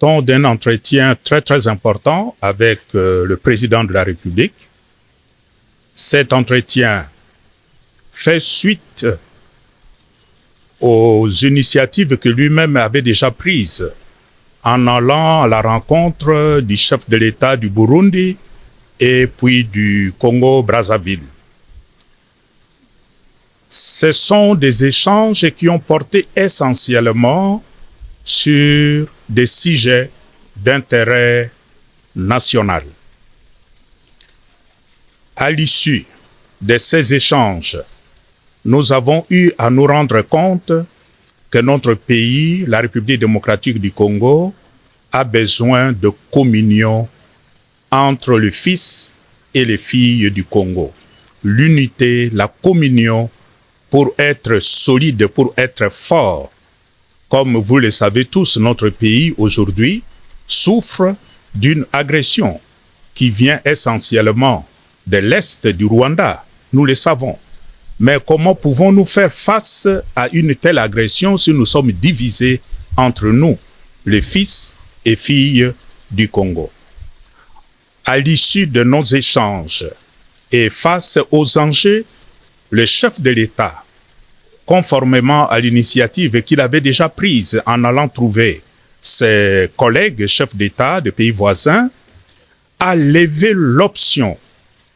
sortons d'un entretien très important avec le président de la République. Cet entretien fait suite aux initiatives que lui-même avait déjà prises en allant à la rencontre du chef de l'État du Burundi et puis du Congo-Brazzaville. Ce sont des échanges qui ont porté essentiellement sur des sujets d'intérêt national. À l'issue de ces échanges, nous avons eu à nous rendre compte que notre pays, la République démocratique du Congo, a besoin de communion entre le fils et les filles du Congo. L'unité, la communion pour être solide, pour être fort. Comme vous le savez tous, notre pays aujourd'hui souffre d'une agression qui vient essentiellement de l'Est du Rwanda. Nous le savons. Mais comment pouvons-nous faire face à une telle agression si nous sommes divisés entre nous, les fils et filles du Congo? À l'issue de nos échanges et face aux enjeux, le chef de l'État, conformément à l'initiative qu'il avait déjà prise en allant trouver ses collègues chefs d'État de pays voisins, a levé l'option,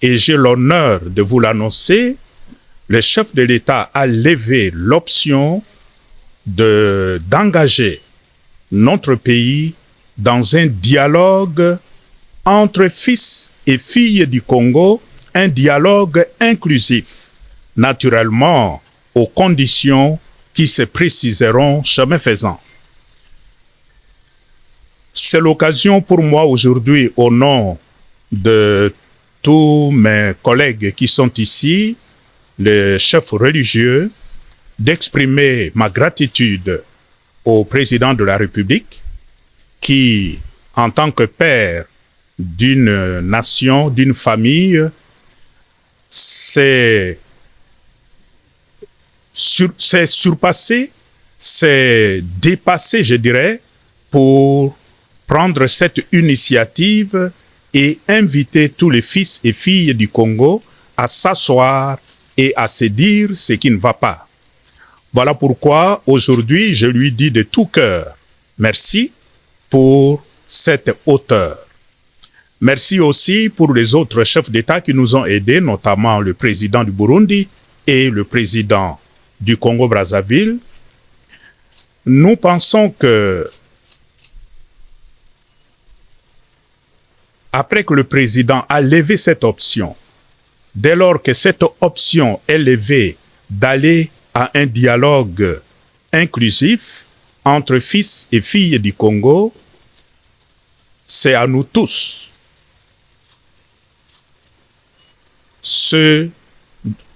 et j'ai l'honneur de vous l'annoncer, le chef de l'État a levé l'option d'engager notre pays dans un dialogue entre fils et filles du Congo, un dialogue inclusif, naturellement aux conditions qui se préciseront chemin faisant. C'est l'occasion pour moi aujourd'hui, au nom de tous mes collègues qui sont ici, les chefs religieux, d'exprimer ma gratitude au président de la République qui, en tant que père d'une nation, d'une famille, s'est surpassé, s'est dépassé, je dirais, pour prendre cette initiative et inviter tous les fils et filles du Congo à s'asseoir et à se dire ce qui ne va pas. Voilà pourquoi aujourd'hui je lui dis de tout cœur merci pour cette hauteur. Merci aussi pour les autres chefs d'État qui nous ont aidés, notamment le président du Burundi et le président du Congo-Brazzaville. Nous pensons que après que le président a levé cette option, dès lors que cette option est levée d'aller à un dialogue inclusif entre fils et filles du Congo, c'est à nous tous, ceux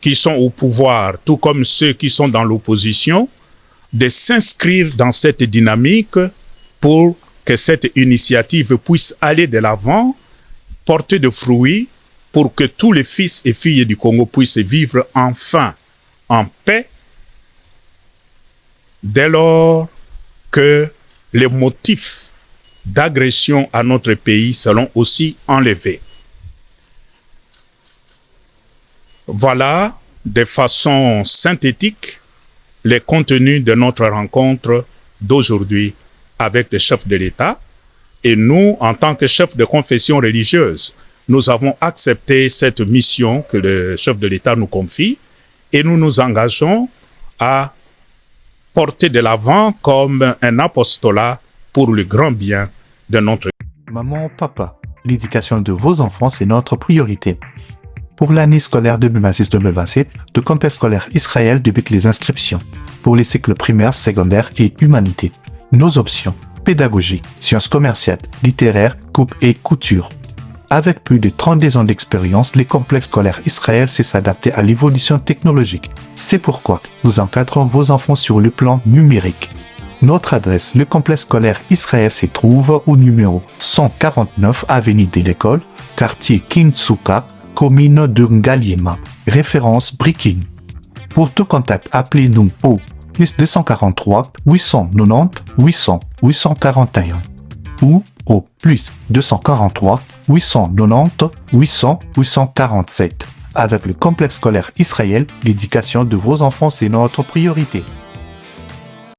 qui sont au pouvoir, tout comme ceux qui sont dans l'opposition, de s'inscrire dans cette dynamique pour que cette initiative puisse aller de l'avant, porter de fruits, pour que tous les fils et filles du Congo puissent vivre enfin en paix, dès lors que les motifs d'agression à notre pays seront aussi enlevés. Voilà, de façon synthétique, les contenus de notre rencontre d'aujourd'hui avec le chef de l'État. Et nous, en tant que chef de confession religieuse, nous avons accepté cette mission que le chef de l'État nous confie et nous nous engageons à porter de l'avant comme un apostolat pour le grand bien de notre pays. Maman, papa, l'éducation de vos enfants, c'est notre priorité. Pour l'année scolaire 2026-2027, le campus scolaire Israël débute les inscriptions pour les cycles primaires, secondaires et humanité. Nos options: pédagogie, sciences commerciales, littéraires, coupe et couture. Avec plus de 32 ans d'expérience, les complexes scolaires Israël sait s'adapter à l'évolution technologique. C'est pourquoi nous encadrons vos enfants sur le plan numérique. Notre adresse, le complexe scolaire Israël se trouve au numéro 149 avenue de l'École, quartier Kintsuka, commune de Ngaliema, référence Brikin. Pour tout contact, appelez-nous au +243 890 800 841. ou au plus 243 890 800 847. Avec le complexe scolaire Israël, l'éducation de vos enfants, c'est notre priorité.